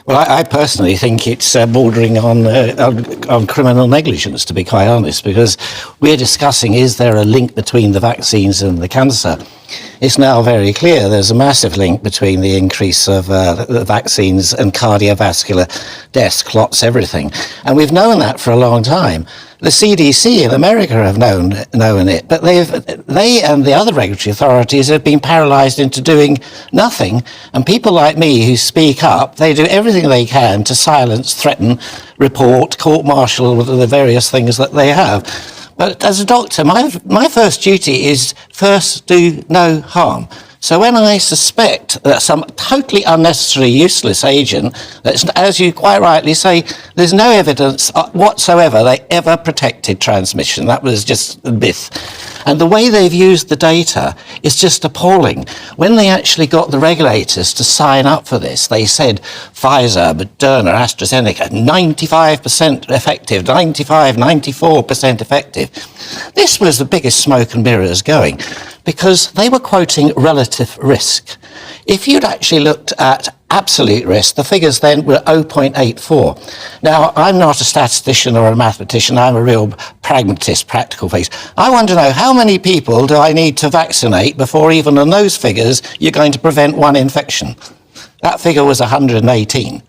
Well, I personally think it's bordering on criminal negligence, to be quite honest, because we're discussing, is there a link between the vaccines and the cancer? It's now very clear there's a massive link between the increase of the vaccines and cardiovascular deaths, clots, everything. And we've known that for a long time. The CDC in America have known it, but they and the other regulatory authorities have been paralysed into doing nothing. And people like me who speak up, they do everything they can to silence, threaten, report, court-martial the various things that they have. But as a doctor, my first duty is first do no harm. So when I suspect that some totally unnecessary, useless agent, that's, as you quite rightly say, there's no evidence whatsoever they ever protected transmission. That was just a myth. And the way they've used the data is just appalling. When they actually got the regulators to sign up for this, they said Pfizer, Moderna, AstraZeneca, 95% effective, 94% effective. This was the biggest smoke and mirrors going, because they were quoting relative risk. If you'd actually looked at absolute risk, the figures then were 0.84. Now, I'm not a statistician or a mathematician, I'm a real pragmatist, practical face. I want to know, how many people do I need to vaccinate before even on those figures you're going to prevent one infection? That figure was 118.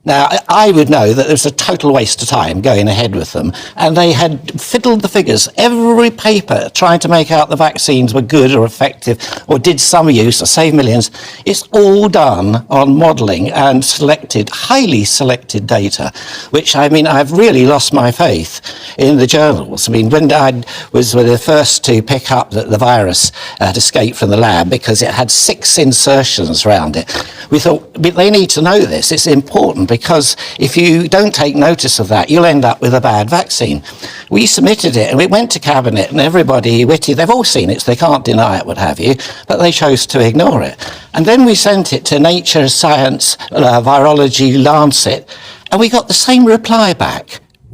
Now, I would know that it was a total waste of time going ahead with them, and they had fiddled the figures. Every paper trying to make out the vaccines were good or effective or did some use or save millions. It's all done on modelling and highly selected data, which, I mean, I've really lost my faith in the journals. I mean, when I was the first to pick up that the virus had escaped from the lab because it had 6 insertions around it, we thought, they need to know this. It's important, because if you don't take notice of that, you'll end up with a bad vaccine. We submitted it and it went to Cabinet, and everybody witty, they've all seen it, so they can't deny it, what have you, but they chose to ignore it. And then we sent it to Nature, Science, Virology, Lancet, and we got the same reply back.